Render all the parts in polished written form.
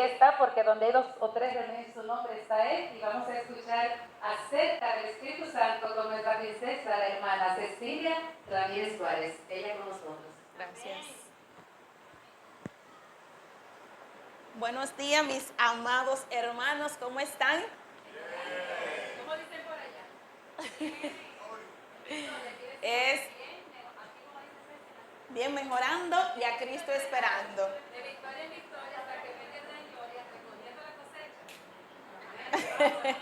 allí está, porque donde hay 2 o 3 reunidos en su nombre está Él. Y vamos a escuchar acerca del Espíritu Santo con nuestra princesa, la hermana Cecilia Ramírez Suárez. Ella con nosotros. Gracias. Buenos días, mis amados hermanos, ¿cómo están? ¿Cómo dicen por allá? Es bien mejorando y a Cristo esperando. De victoria en victoria hasta que venga en gloria, recogiendo la cosecha.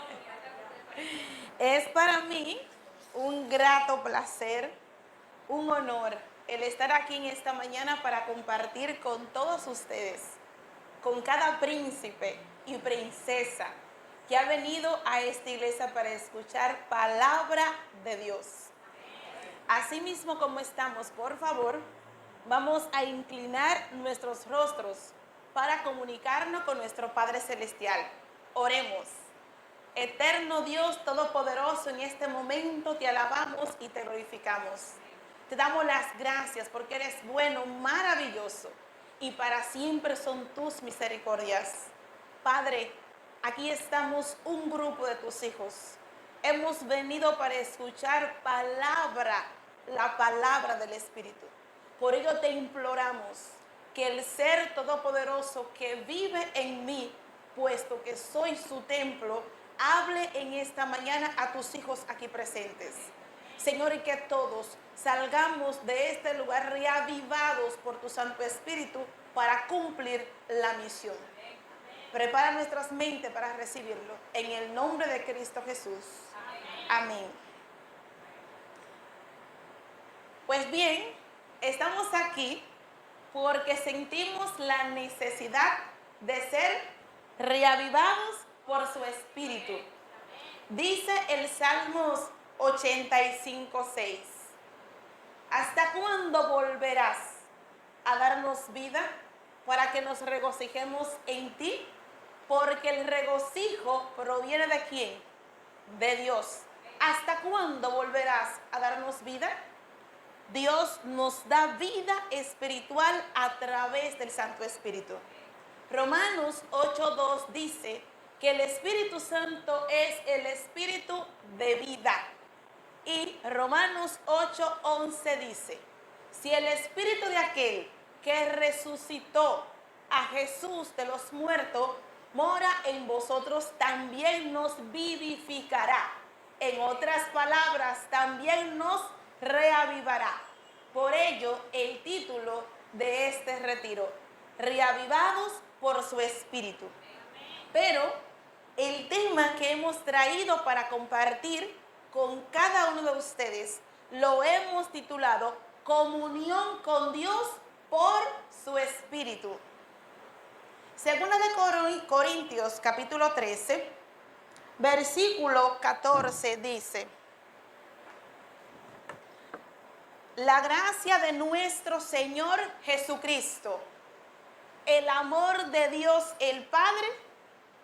Es para mí un grato placer, un honor el estar aquí en esta mañana para compartir con todos ustedes, con cada príncipe y princesa que ha venido a esta iglesia para escuchar palabra de Dios. Así mismo como estamos, por favor, vamos a inclinar nuestros rostros para comunicarnos con nuestro Padre Celestial. Oremos. Eterno Dios Todopoderoso, en este momento te alabamos y te glorificamos. Te damos las gracias porque eres bueno, maravilloso, y para siempre son tus misericordias. Padre, aquí estamos un grupo de tus hijos. Hemos venido para escuchar la palabra del Espíritu. Por ello te imploramos que el Ser Todopoderoso que vive en mí, puesto que soy su templo, hable en esta mañana a tus hijos aquí presentes. Señor, y que todos salgamos de este lugar reavivados por tu Santo Espíritu para cumplir la misión. Prepara nuestras mentes para recibirlo. En el nombre de Cristo Jesús. Amén. Pues bien, estamos aquí porque sentimos la necesidad de ser reavivados por su Espíritu. Dice el Salmos 85:6. ¿Hasta cuándo volverás a darnos vida para que nos regocijemos en ti? Porque el regocijo proviene ¿de quién? De Dios. ¿Hasta cuándo volverás a darnos vida? Dios nos da vida espiritual a través del Santo Espíritu. Romanos 8:2 dice que el Espíritu Santo es el Espíritu de vida. Y Romanos 8:11 dice, si el Espíritu de aquel que resucitó a Jesús de los muertos mora en vosotros, también nos vivificará. En otras palabras, también nos reavivará. Por ello, el título de este retiro, reavivados por su Espíritu. Pero el tema que hemos traído para compartir con cada uno de ustedes lo hemos titulado Comunión con Dios por su Espíritu. Segunda de Corintios capítulo 13, versículo 14 dice: la gracia de nuestro Señor Jesucristo, el amor de Dios el Padre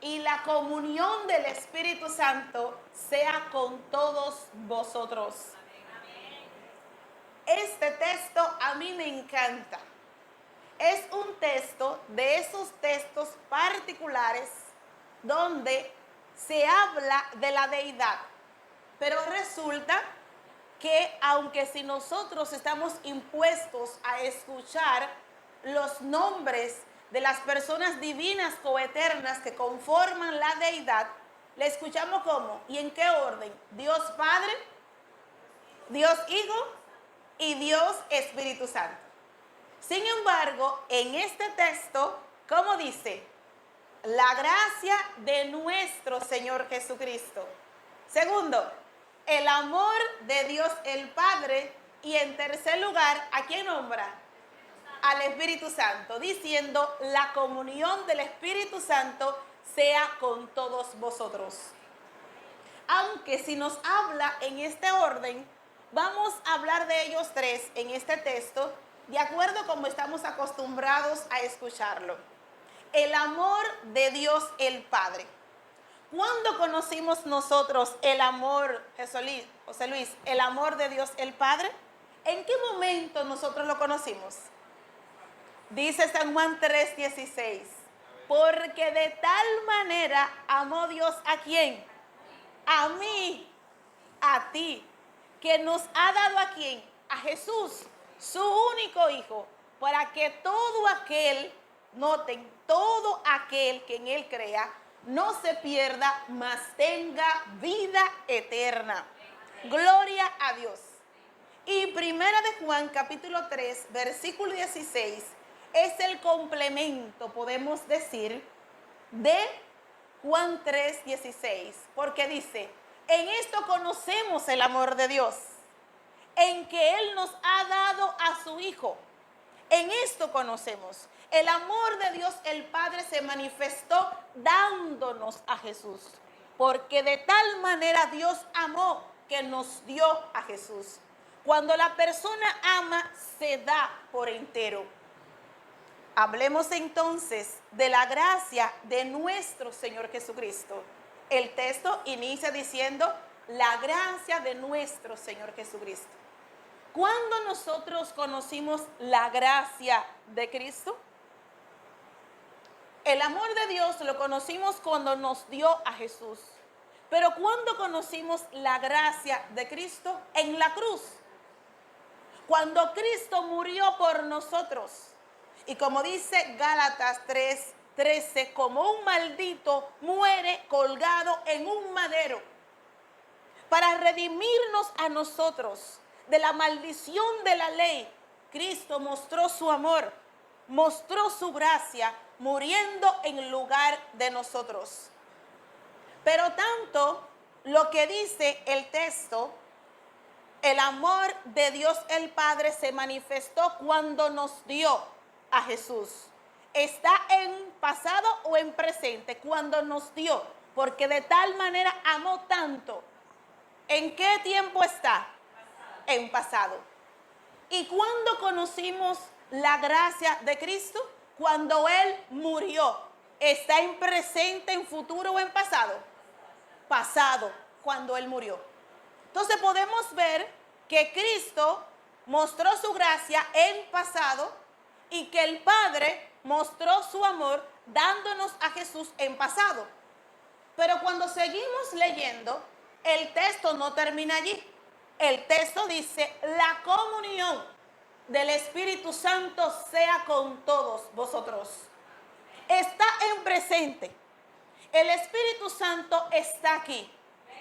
y la comunión del Espíritu Santo sea con todos vosotros. Este texto a mí me encanta. Es un texto de esos textos particulares donde se habla de la deidad. Pero resulta que aunque si nosotros estamos impuestos a escuchar los nombres de las personas divinas coeternas que conforman la deidad, le escuchamos ¿cómo? ¿Y en qué orden? Dios Padre, Dios Hijo y Dios Espíritu Santo. Sin embargo, en este texto, ¿cómo dice? La gracia de nuestro Señor Jesucristo. Segundo, el amor de Dios el Padre. Y en tercer lugar, ¿a quién nombra? Al Espíritu Santo, diciendo la comunión del Espíritu Santo sea con todos vosotros. Aunque si nos habla en este orden, vamos a hablar de ellos tres en este texto, de acuerdo como estamos acostumbrados a escucharlo. El amor de Dios el Padre. ¿Cuándo conocimos nosotros el amor, José Luis, el amor de Dios el Padre? ¿En qué momento nosotros lo conocimos? Dice San Juan 3:16. Porque de tal manera amó Dios ¿a quién? A mí, a ti, que nos ha dado ¿a quién? A Jesús, su único Hijo, para que todo aquel, noten, todo aquel que en Él crea, no se pierda, mas tenga vida eterna. Gloria a Dios. Y primera de Juan, capítulo 3, versículo 16, es el complemento, podemos decir, de Juan 3, 16, porque dice, en esto conocemos el amor de Dios, en que Él nos ha dado a su Hijo. En esto conocemos. El amor de Dios el Padre se manifestó dándonos a Jesús, porque de tal manera Dios amó que nos dio a Jesús. Cuando la persona ama, se da por entero. Hablemos entonces de la gracia de nuestro Señor Jesucristo. El texto inicia diciendo, la gracia de nuestro Señor Jesucristo. ¿Cuándo nosotros conocimos la gracia de Cristo? El amor de Dios lo conocimos cuando nos dio a Jesús. Pero ¿cuándo conocimos la gracia de Cristo? En la cruz. Cuando Cristo murió por nosotros. Y como dice Gálatas 3:13, como un maldito muere colgado en un madero para redimirnos a nosotros de la maldición de la ley, Cristo mostró su amor, mostró su gracia, muriendo en lugar de nosotros. Pero tanto lo que dice el texto, el amor de Dios el Padre se manifestó cuando nos dio a Jesús. ¿Está en pasado o en presente? Cuando nos dio, porque de tal manera amó tanto. ¿En qué tiempo está? En pasado. ¿Y cuándo conocimos la gracia de Cristo? Cuando Él murió. ¿Está en presente, en futuro o en pasado? Pasado, cuando Él murió. Entonces podemos ver que Cristo mostró su gracia en pasado y que el Padre mostró su amor dándonos a Jesús en pasado. Pero cuando seguimos leyendo, el texto no termina allí. El texto dice, la comunión del Espíritu Santo sea con todos vosotros. Está en presente. El Espíritu Santo está aquí.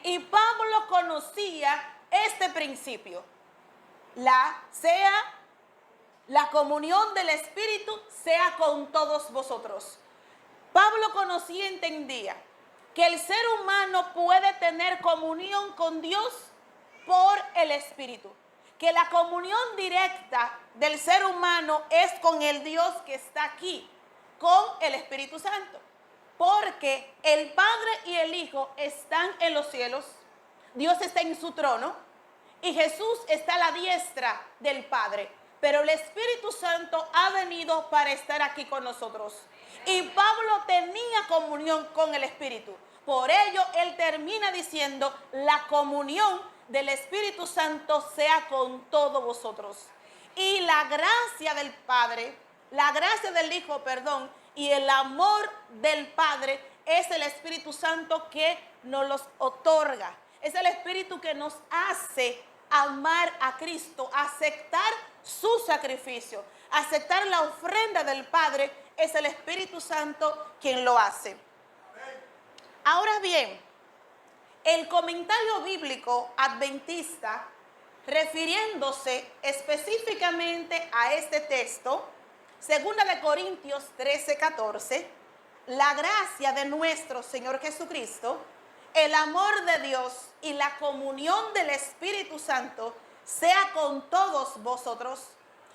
Y Pablo conocía este principio. La comunión del Espíritu sea con todos vosotros. Pablo conocía y entendía que el ser humano puede tener comunión con Dios por el Espíritu. Que la comunión directa del ser humano es con el Dios que está aquí, con el Espíritu Santo. Porque el Padre y el Hijo están en los cielos, Dios está en su trono y Jesús está a la diestra del Padre. Pero el Espíritu Santo ha venido para estar aquí con nosotros. Y Pablo tenía comunión con el Espíritu. Por ello, él termina diciendo, la comunión del Espíritu Santo sea con todos vosotros. Y la gracia del Padre, la gracia del Hijo, y el amor del Padre es el Espíritu Santo que nos los otorga. Es el Espíritu que nos hace amar a Cristo, aceptar su sacrificio, aceptar la ofrenda del Padre. Es el Espíritu Santo quien lo hace. Ahora bien, el comentario bíblico adventista, refiriéndose específicamente a este texto, 2 Corintios 13:14, la gracia de nuestro Señor Jesucristo, el amor de Dios y la comunión del Espíritu Santo sea con todos vosotros.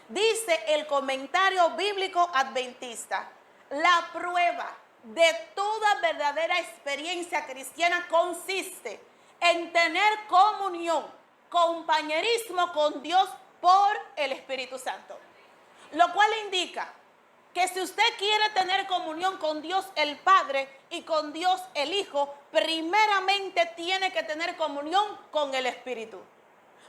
Dice el comentario bíblico adventista, la prueba de toda verdadera experiencia cristiana consiste en tener comunión, compañerismo con Dios por el Espíritu Santo. Lo cual indica que si usted quiere tener comunión con Dios el Padre y con Dios el Hijo, primeramente tiene que tener comunión con el Espíritu.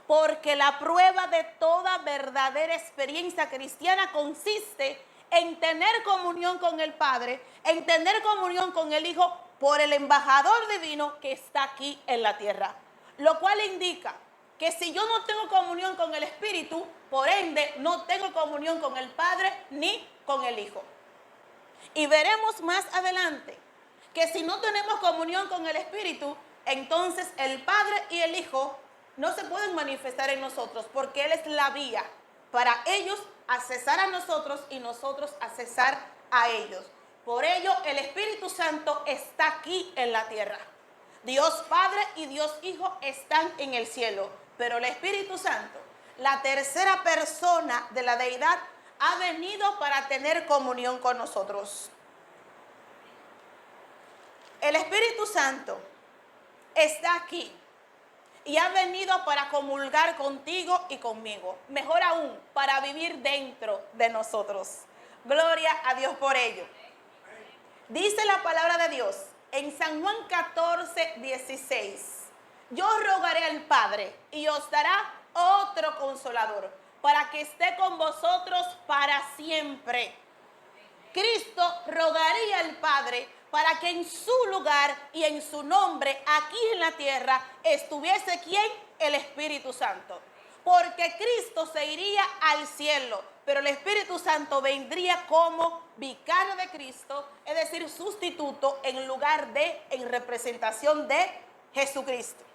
Porque la prueba de toda verdadera experiencia cristiana consiste en tener comunión con el Padre, en tener comunión con el Hijo por el embajador divino que está aquí en la tierra. Lo cual indica que si yo no tengo comunión con el Espíritu, por ende no tengo comunión con el Padre ni con el Hijo. Y veremos más adelante que si no tenemos comunión con el Espíritu, entonces el Padre y el Hijo no se pueden manifestar en nosotros, porque Él es la vía para ellos accesar a nosotros y nosotros accesar a ellos. Por ello, el Espíritu Santo está aquí en la tierra. Dios Padre y Dios Hijo están en el cielo, pero el Espíritu Santo, la tercera persona de la deidad, ha venido para tener comunión con nosotros. El Espíritu Santo está aquí y ha venido para comulgar contigo y conmigo. Mejor aún, para vivir dentro de nosotros. Gloria a Dios por ello. Dice la palabra de Dios en San Juan 14, 16. Yo rogaré al Padre y os dará otro consolador para que esté con vosotros para siempre. Cristo rogaría al Padre para que en su lugar y en su nombre aquí en la tierra estuviese ¿quién? El Espíritu Santo. Porque Cristo se iría al cielo, pero el Espíritu Santo vendría como vicario de Cristo, es decir, sustituto en lugar de, en representación de Jesucristo.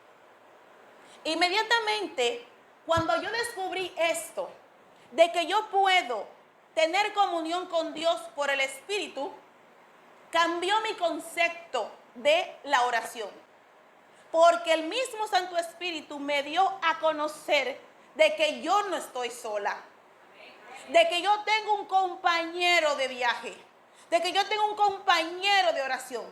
Inmediatamente, cuando yo descubrí esto, de que yo puedo tener comunión con Dios por el Espíritu, cambió mi concepto de la oración. Porque el mismo Santo Espíritu me dio a conocer de que yo no estoy sola, de que yo tengo un compañero de viaje, de que yo tengo un compañero de oración,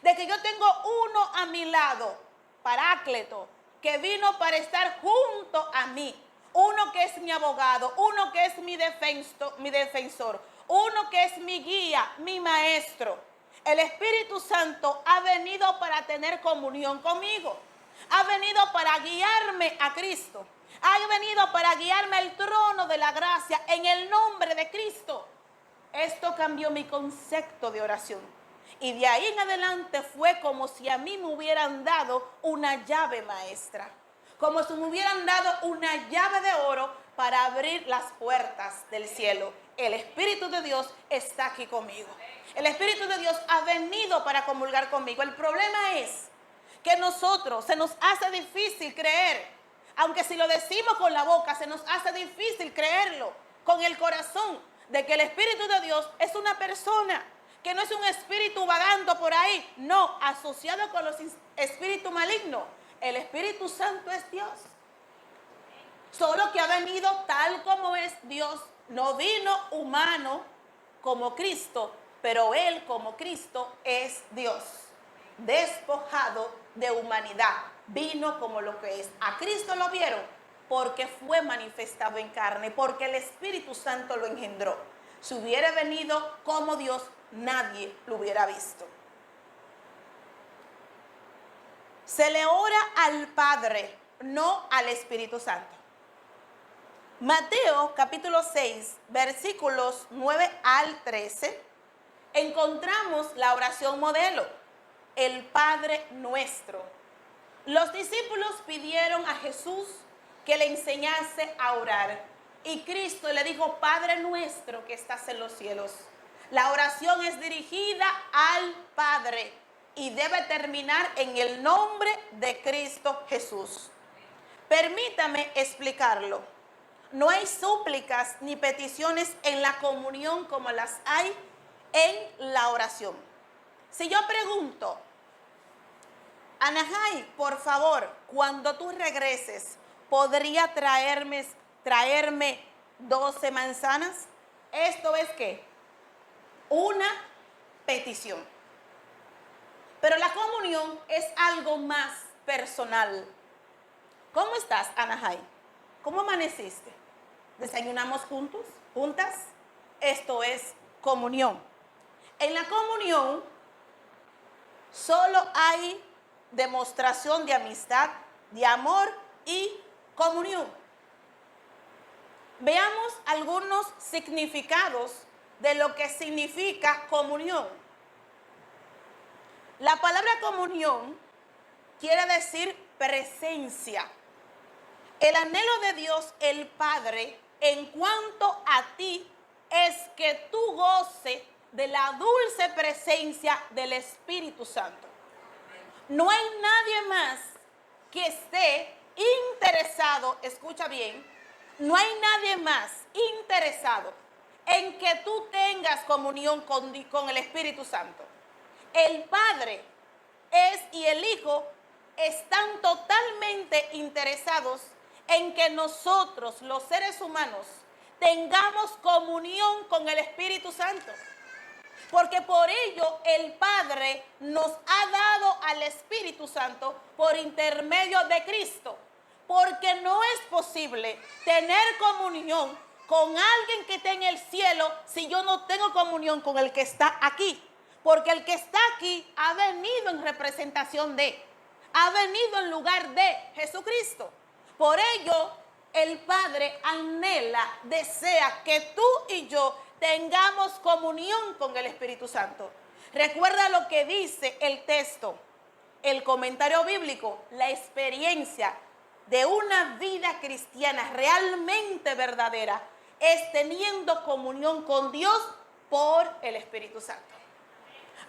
de que yo tengo uno a mi lado, Paráclito, que vino para estar junto a mí, uno que es mi abogado, uno que es mi defensor, uno que es mi guía, mi maestro. El Espíritu Santo ha venido para tener comunión conmigo, ha venido para guiarme a Cristo, ha venido para guiarme al trono de la gracia en el nombre de Cristo. Esto cambió mi concepto de oración. Y de ahí en adelante fue como si a mí me hubieran dado una llave maestra, como si me hubieran dado una llave de oro para abrir las puertas del cielo. El Espíritu de Dios está aquí conmigo. El Espíritu de Dios ha venido para comulgar conmigo. El problema es que nosotros se nos hace difícil creer, aunque si lo decimos con la boca, se nos hace difícil creerlo con el corazón, de que el Espíritu de Dios es una persona, que no es un espíritu vagando por ahí, no, asociado con los espíritus malignos. El Espíritu Santo es Dios, solo que ha venido tal como es Dios. No vino humano como Cristo, pero Él como Cristo es Dios, despojado de humanidad, vino como lo que es. A Cristo lo vieron porque fue manifestado en carne, porque el Espíritu Santo lo engendró. Si hubiera venido como Dios, nadie lo hubiera visto. Se le ora al Padre, no al Espíritu Santo. Mateo capítulo 6, versículos 9 al 13, encontramos la oración modelo, el Padre Nuestro. Los discípulos pidieron a Jesús que le enseñase a orar, y Cristo le dijo: Padre nuestro que estás en los cielos. La oración es dirigida al Padre y debe terminar en el nombre de Cristo Jesús. Permítame explicarlo. No hay súplicas ni peticiones en la comunión como las hay en la oración. Si yo pregunto: Anahai, por favor, cuando tú regreses, ¿podría traerme 12 manzanas? Esto es ¿qué? Una petición. Pero la comunión es algo más personal. ¿Cómo estás, Anahai? ¿Cómo amaneciste? ¿Desayunamos juntos? ¿Juntas? Esto es comunión. En la comunión solo hay demostración de amistad, de amor y comunión. Veamos algunos significados de lo que significa comunión. La palabra comunión quiere decir presencia. El anhelo de Dios, el Padre, en cuanto a ti, es que tú goces de la dulce presencia del Espíritu Santo. No hay nadie más que esté interesado, escucha bien, no hay nadie más interesado en que tú tengas comunión con el Espíritu Santo. El Padre y el Hijo están totalmente interesados en que nosotros, los seres humanos, tengamos comunión con el Espíritu Santo. Porque por ello el Padre nos ha dado al Espíritu Santo por intermedio de Cristo. Porque no es posible tener comunión con alguien que está en el cielo si yo no tengo comunión con el que está aquí. Porque el que está aquí ha venido en representación de, ha venido en lugar de Jesucristo. Por ello, el Padre anhela, desea que tú y yo tengamos comunión con el Espíritu Santo. Recuerda lo que dice el texto, el comentario bíblico, la experiencia de una vida cristiana realmente verdadera es teniendo comunión con Dios por el Espíritu Santo.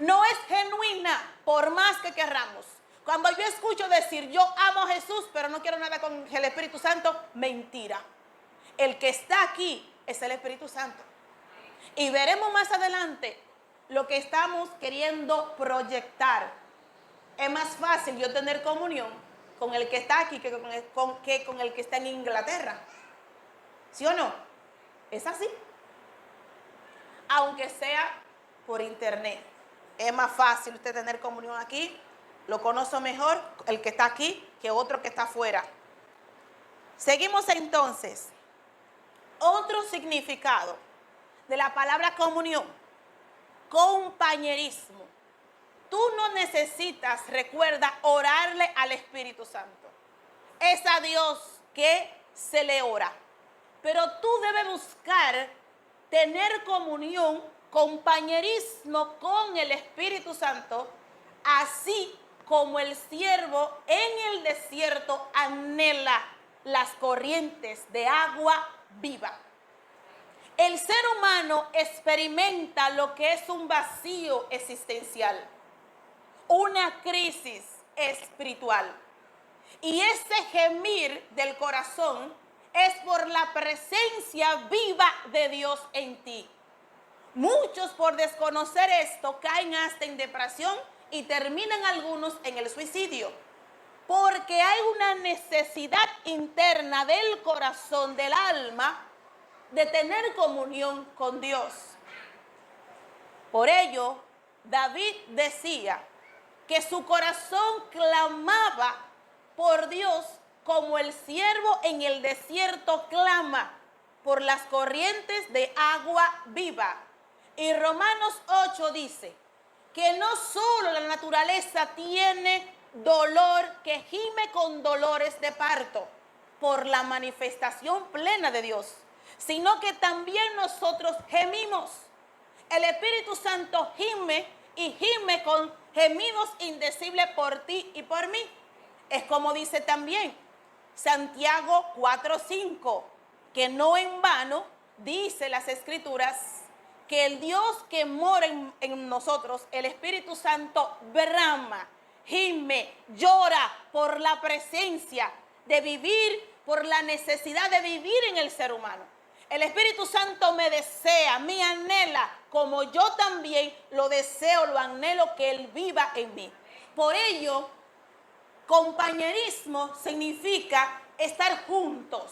No es genuina por más que querramos. Cuando yo escucho decir yo amo a Jesús pero no quiero nada con el Espíritu Santo, mentira. El que está aquí es el Espíritu Santo. Y veremos más adelante lo que estamos queriendo proyectar. Es más fácil yo tener comunión con el que está aquí que con el que está en Inglaterra. ¿Sí o no? Es así. Aunque sea por internet. Es más fácil usted tener comunión aquí. Lo conoce mejor el que está aquí que otro que está afuera. Seguimos entonces. Otro significado de la palabra comunión. Compañerismo. Tú no necesitas, recuerda, orarle al Espíritu Santo. Es a Dios que se le ora. Pero tú debes buscar tener comunión, compañerismo con el Espíritu Santo, así como el siervo en el desierto anhela las corrientes de agua viva. El ser humano experimenta lo que es un vacío existencial, una crisis espiritual. Y ese gemir del corazón es por la presencia viva de Dios en ti. Muchos por desconocer esto caen hasta en depresión y terminan algunos en el suicidio. Porque hay una necesidad interna del corazón, del alma, de tener comunión con Dios. Por ello, David decía que su corazón clamaba por Dios como el siervo en el desierto clama por las corrientes de agua viva. Y Romanos 8 dice que no solo la naturaleza tiene dolor, que gime con dolores de parto por la manifestación plena de Dios, sino que también nosotros gemimos. El Espíritu Santo gime y gime con gemidos indecibles por ti y por mí. Es como dice también Santiago 4:5, que no en vano dice las Escrituras que el Dios que mora en nosotros, el Espíritu Santo, brama, gime, llora por la presencia de vivir, por la necesidad de vivir en el ser humano. El Espíritu Santo me desea, me anhela, como yo también lo deseo, lo anhelo que Él viva en mí. Por ello, compañerismo significa estar juntos,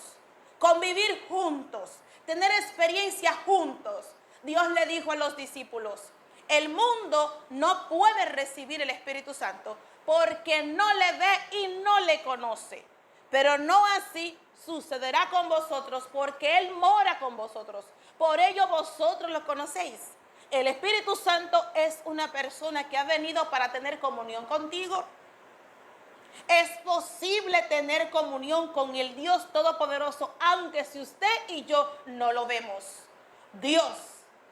convivir juntos, tener experiencia juntos. Dios le dijo a los discípulos, el mundo no puede recibir el Espíritu Santo porque no le ve y no le conoce. Pero no así sucederá con vosotros porque Él mora con vosotros. Por ello vosotros lo conocéis. El Espíritu Santo es una persona que ha venido para tener comunión contigo. Es posible tener comunión con el Dios Todopoderoso, aunque si usted y yo no lo vemos. Dios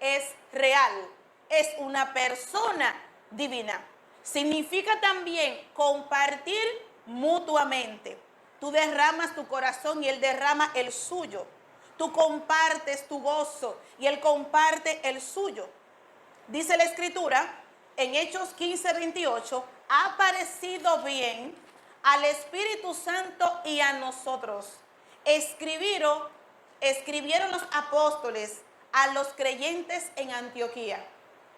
es real, es una persona divina. Significa también compartir mutuamente. Tú derramas tu corazón y Él derrama el suyo. Tú compartes tu gozo y Él comparte el suyo. Dice la Escritura en Hechos 15:28, ha parecido bien al Espíritu Santo y a nosotros. Escribieron los apóstoles a los creyentes en Antioquía.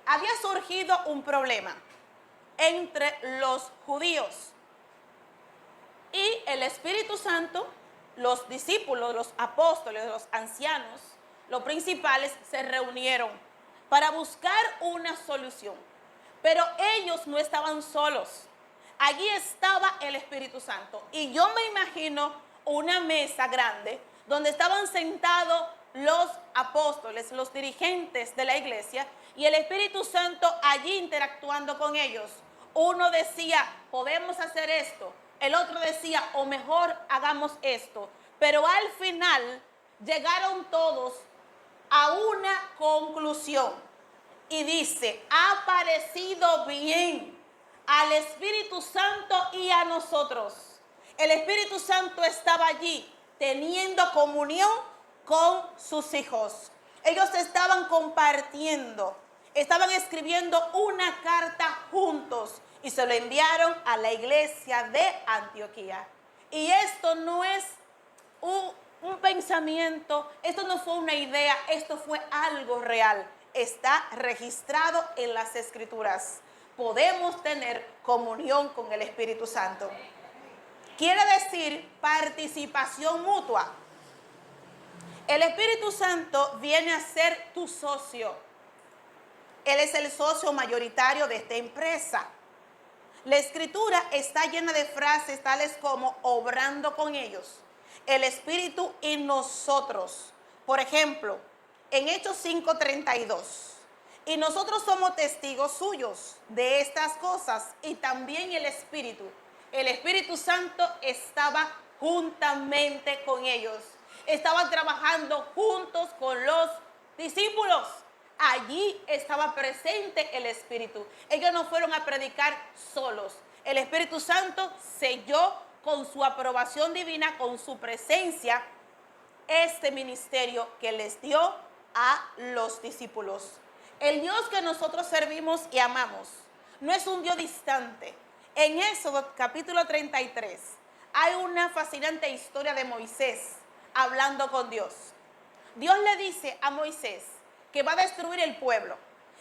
Había surgido un problema entre los judíos y el Espíritu Santo. Los discípulos, los apóstoles, los ancianos, los principales se reunieron para buscar una solución. Pero ellos no estaban solos. Allí estaba el Espíritu Santo. Y yo me imagino una mesa grande donde estaban sentados los apóstoles, los dirigentes de la iglesia, y el Espíritu Santo allí interactuando con ellos. Uno decía, podemos hacer esto. El otro decía, o mejor hagamos esto. Pero al final llegaron todos a una conclusión. Y dice, ha parecido bien al Espíritu Santo y a nosotros. El Espíritu Santo estaba allí teniendo comunión con sus hijos. Ellos estaban compartiendo, estaban escribiendo una carta juntos y se lo enviaron a la iglesia de Antioquía. Y esto no es un pensamiento, esto no fue una idea, esto fue algo real. Está registrado en las Escrituras. Podemos tener comunión con el Espíritu Santo. Quiere decir participación mutua. El Espíritu Santo viene a ser tu socio. Él es el socio mayoritario de esta empresa. La Escritura está llena de frases tales como obrando con ellos, el Espíritu y nosotros. Por ejemplo, en Hechos 5:32, y nosotros somos testigos suyos de estas cosas, y también el Espíritu Santo estaba juntamente con ellos, estaban trabajando juntos con los discípulos. Allí estaba presente el Espíritu. Ellos no fueron a predicar solos. El Espíritu Santo selló con su aprobación divina, con su presencia, este ministerio que les dio a los discípulos. El Dios que nosotros servimos y amamos no es un Dios distante. En Éxodo capítulo 33 hay una fascinante historia de Moisés hablando con Dios. Dios le dice a Moisés que va a destruir el pueblo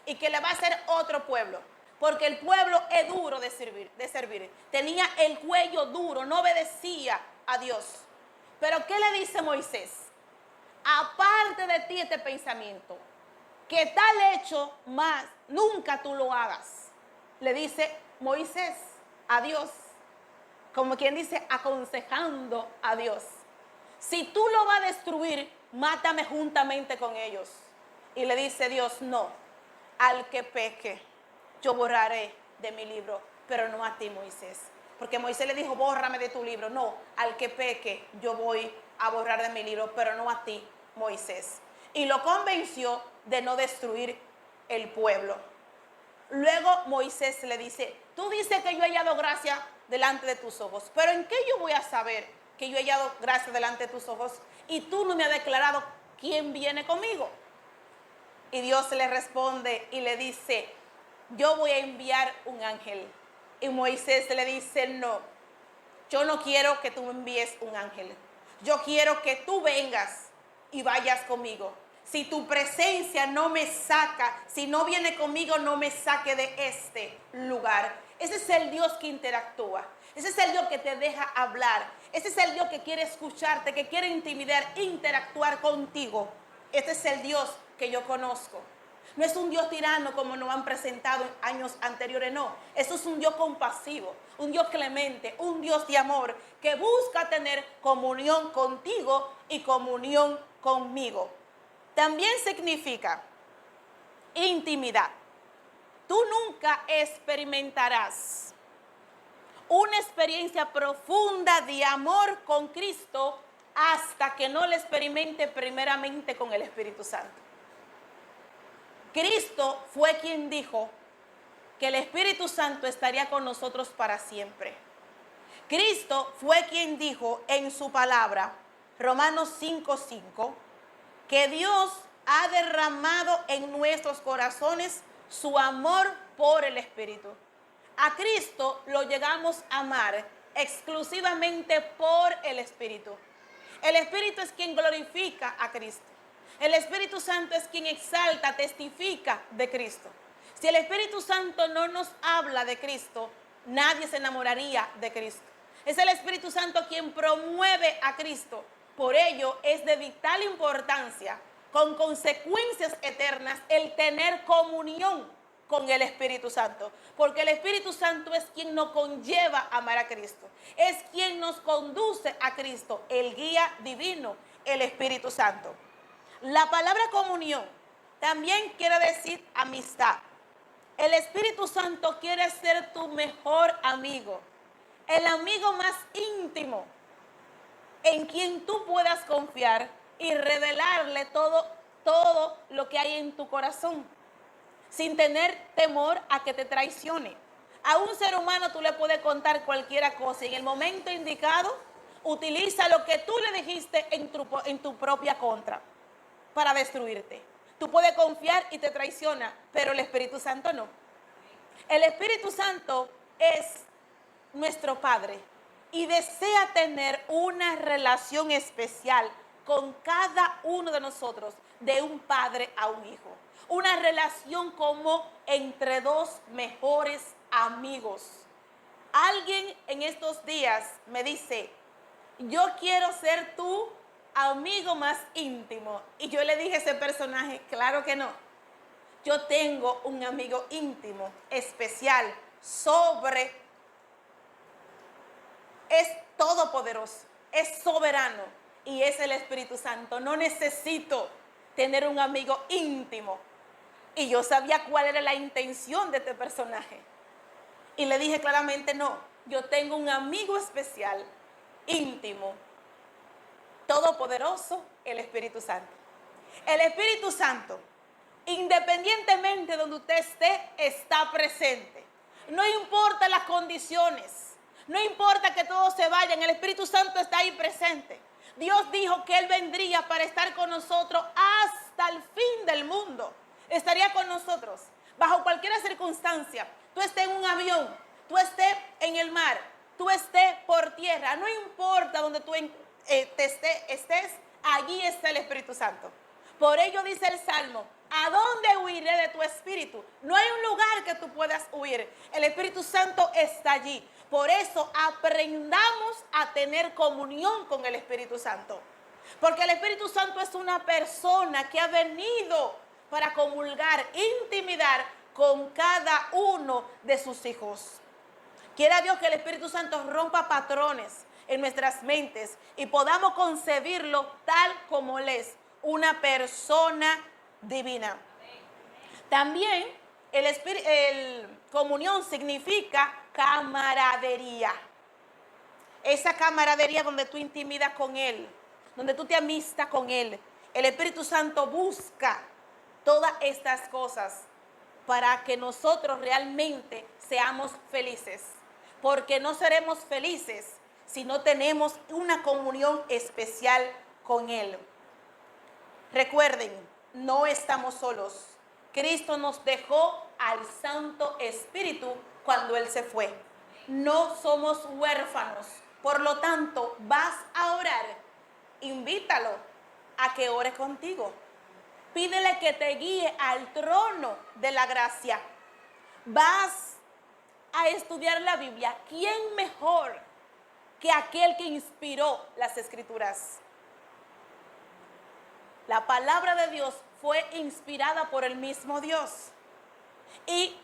y que le va a hacer otro pueblo, porque el pueblo es duro de servir. Tenía el cuello duro, no obedecía a Dios. Pero ¿qué le dice Moisés? Aparte de ti este pensamiento, que tal hecho más nunca tú lo hagas. Le dice Moisés a Dios, como quien dice, aconsejando a Dios. Si tú lo vas a destruir, mátame juntamente con ellos. Y le dice Dios, no, al que peque, yo borraré de mi libro, pero no a ti, Moisés. Porque Moisés le dijo, bórrame de tu libro. No, al que peque, yo voy a borrar de mi libro, pero no a ti, Moisés. Y lo convenció de no destruir el pueblo. Luego Moisés le dice, tú dices que yo he hallado gracia delante de tus ojos, pero ¿en qué yo voy a saber que yo he hallado gracia delante de tus ojos y tú no me has declarado quién viene conmigo? Y Dios le responde y le dice, yo voy a enviar un ángel. Y Moisés le dice, no, yo no quiero que tú me envíes un ángel. Yo quiero que tú vengas y vayas conmigo. Si tu presencia no me saca, si no viene conmigo, no me saque de este lugar. Ese es el Dios que interactúa. Ese es el Dios que te deja hablar. Ese es el Dios que quiere escucharte, que quiere intimidar, interactuar contigo. Este es el Dios que yo conozco. No es un Dios tirano como nos han presentado en años anteriores, no. Eso es un Dios compasivo, un Dios clemente, un Dios de amor que busca tener comunión contigo y comunión conmigo. También significa intimidad. Tú nunca experimentarás una experiencia profunda de amor con Cristo hasta que no la experimente primeramente con el Espíritu Santo. Cristo fue quien dijo que el Espíritu Santo estaría con nosotros para siempre. Cristo fue quien dijo en su palabra, Romanos 5:5, que Dios ha derramado en nuestros corazones su amor por el Espíritu. A Cristo lo llegamos a amar exclusivamente por el Espíritu. El Espíritu es quien glorifica a Cristo. El Espíritu Santo es quien exalta, testifica de Cristo. Si el Espíritu Santo no nos habla de Cristo, nadie se enamoraría de Cristo. Es el Espíritu Santo quien promueve a Cristo. Por ello es de vital importancia, con consecuencias eternas, el tener comunión con el Espíritu Santo. Porque el Espíritu Santo es quien nos conlleva a amar a Cristo. Es quien nos conduce a Cristo, el guía divino, el Espíritu Santo. La palabra comunión también quiere decir amistad. El Espíritu Santo quiere ser tu mejor amigo, el amigo más íntimo, en quien tú puedas confiar y revelarle todo lo que hay en tu corazón, sin tener temor a que te traicione. A un ser humano tú le puedes contar cualquier cosa y en el momento indicado utiliza lo que tú le dijiste en tu propia contra para destruirte. Tú puedes confiar y te traiciona, pero el Espíritu Santo no. El Espíritu Santo es nuestro Padre y desea tener una relación especial con cada uno de nosotros, de un padre a un hijo. Una relación como entre dos mejores amigos. Alguien en estos días me dice, yo quiero ser tu amigo más íntimo. Y yo le dije a ese personaje, claro que no. Yo tengo un amigo íntimo, especial, es todopoderoso, es soberano y es el Espíritu Santo. No necesito tener un amigo íntimo. Y yo sabía cuál era la intención de este personaje. Y le dije claramente, no, yo tengo un amigo especial, íntimo, todopoderoso, el Espíritu Santo. El Espíritu Santo, independientemente de donde usted esté, está presente. No importa las condiciones, no importa que todos se vayan, el Espíritu Santo está ahí presente. Dios dijo que Él vendría para estar con nosotros hasta el fin del mundo. Estaría con nosotros bajo cualquier circunstancia. Tú estés en un avión, tú estés en el mar, tú estés por tierra, no importa donde tú estés, allí está el Espíritu Santo. Por ello dice el Salmo, ¿a dónde huiré de tu espíritu? No hay un lugar que tú puedas huir. El Espíritu Santo está allí. Por eso aprendamos a tener comunión con el Espíritu Santo. Porque el Espíritu Santo es una persona que ha venido para comulgar, intimidar con cada uno de sus hijos. Quiera Dios que el Espíritu Santo rompa patrones en nuestras mentes y podamos concebirlo tal como Él es, una persona divina. También el comunión significa camaradería. Esa camaradería donde tú intimidas con Él, donde tú te amistas con Él. El Espíritu Santo busca todas estas cosas para que nosotros realmente seamos felices. Porque no seremos felices si no tenemos una comunión especial con Él. Recuerden, no estamos solos. Cristo nos dejó al Santo Espíritu cuando Él se fue. No somos huérfanos. Por lo tanto, vas a orar. Invítalo a que ore contigo. Pídele que te guíe al trono de la gracia. Vas a estudiar la Biblia. ¿Quién mejor que aquel que inspiró las Escrituras? La palabra de Dios fue inspirada por el mismo Dios. Y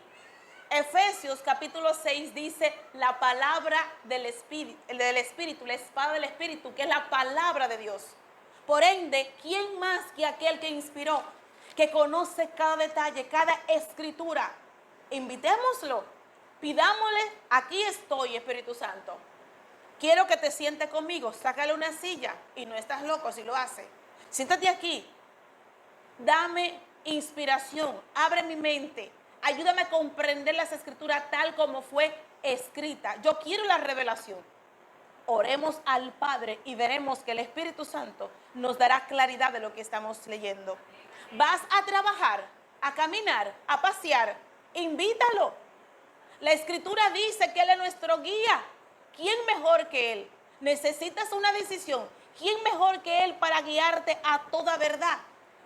Efesios capítulo 6 dice la palabra del Espíritu, la espada del Espíritu, que es la palabra de Dios. Por ende, ¿quién más que aquel que inspiró, que conoce cada detalle, cada escritura? Invitémoslo, pidámosle, aquí estoy, Espíritu Santo. Quiero que te sientes conmigo, sácale una silla y no estás loco si lo hace. Siéntate aquí, dame inspiración, abre mi mente, ayúdame a comprender las escrituras tal como fue escrita. Yo quiero la revelación. Oremos al Padre y veremos que el Espíritu Santo nos dará claridad de lo que estamos leyendo. Vas a trabajar, a caminar, a pasear, invítalo. La Escritura dice que Él es nuestro guía. ¿Quién mejor que Él? Necesitas una decisión. ¿Quién mejor que Él para guiarte a toda verdad?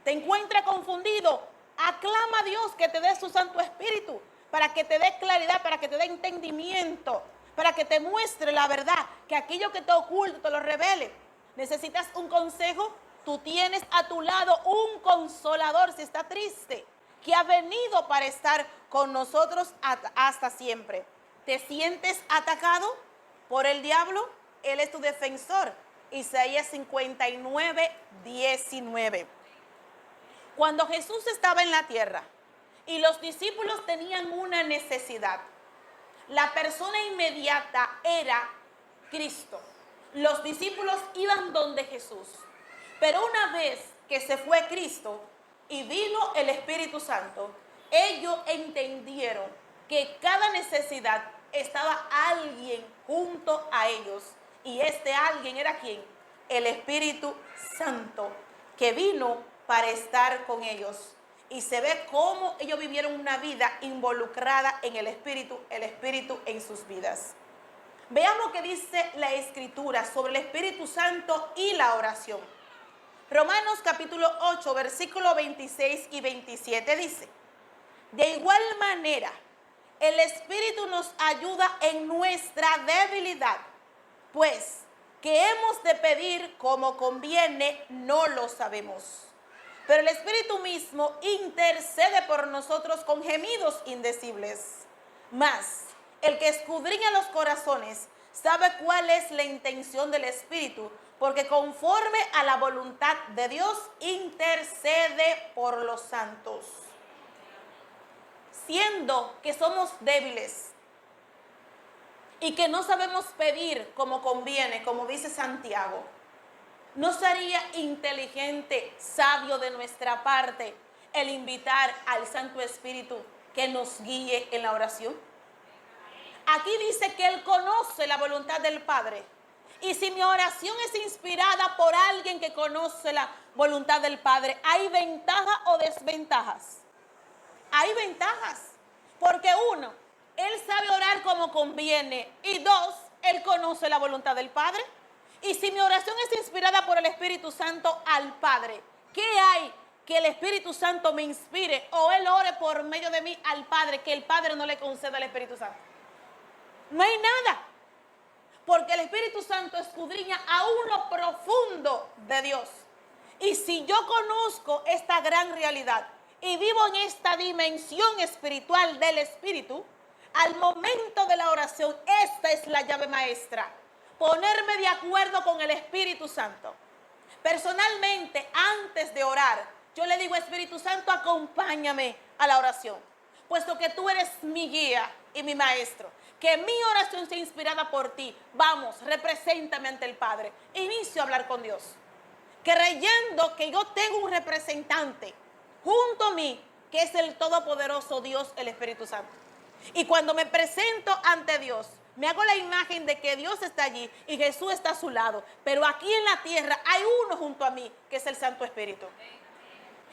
¿Te encuentras confundido? Aclama a Dios que te dé su Santo Espíritu, para que te dé claridad, para que te dé entendimiento, para que te muestre la verdad, que aquello que te oculta te lo revele. ¿Necesitas un consejo? Tú tienes a tu lado un consolador si está triste, que ha venido para estar con nosotros hasta siempre. ¿Te sientes atacado por el diablo? Él es tu defensor. Isaías 59, 19. Cuando Jesús estaba en la tierra y los discípulos tenían una necesidad, la persona inmediata era Cristo. Los discípulos iban donde Jesús. Pero una vez que se fue Cristo y vino el Espíritu Santo, ellos entendieron que cada necesidad estaba alguien junto a ellos. Y este alguien era ¿quién? El Espíritu Santo, que vino para estar con ellos. Y se ve cómo ellos vivieron una vida involucrada en el Espíritu en sus vidas. Veamos qué dice la Escritura sobre el Espíritu Santo y la oración. Romanos capítulo 8, versículo 26 y 27 dice: de igual manera, el Espíritu nos ayuda en nuestra debilidad, pues que hemos de pedir como conviene, no lo sabemos. Pero el Espíritu mismo intercede por nosotros con gemidos indecibles. Mas el que escudriña los corazones sabe cuál es la intención del Espíritu, porque conforme a la voluntad de Dios intercede por los santos. Siendo que somos débiles y que no sabemos pedir como conviene, como dice Santiago, ¿no sería inteligente, sabio de nuestra parte el invitar al Santo Espíritu que nos guíe en la oración? Aquí dice que Él conoce la voluntad del Padre. Y si mi oración es inspirada por alguien que conoce la voluntad del Padre, ¿hay ventajas o desventajas? Hay ventajas. Porque uno, Él sabe orar como conviene. Y dos, Él conoce la voluntad del Padre. Y si mi oración es inspirada por el Espíritu Santo al Padre, ¿qué hay que el Espíritu Santo me inspire o Él ore por medio de mí al Padre, que el Padre no le conceda al Espíritu Santo? No hay nada. Porque el Espíritu Santo escudriña aún lo profundo de Dios. Y si yo conozco esta gran realidad y vivo en esta dimensión espiritual del Espíritu, al momento de la oración, esta es la llave maestra. Ponerme de acuerdo con el Espíritu Santo. Personalmente, antes de orar, yo le digo: Espíritu Santo, acompáñame a la oración, puesto que tú eres mi guía y mi maestro. Que mi oración sea inspirada por ti. Vamos, represéntame ante el Padre. Inicio a hablar con Dios, creyendo que yo tengo un representante junto a mí, que es el todopoderoso Dios, el Espíritu Santo. Y cuando me presento ante Dios, me hago la imagen de que Dios está allí y Jesús está a su lado. Pero aquí en la tierra hay uno junto a mí, que es el Santo Espíritu.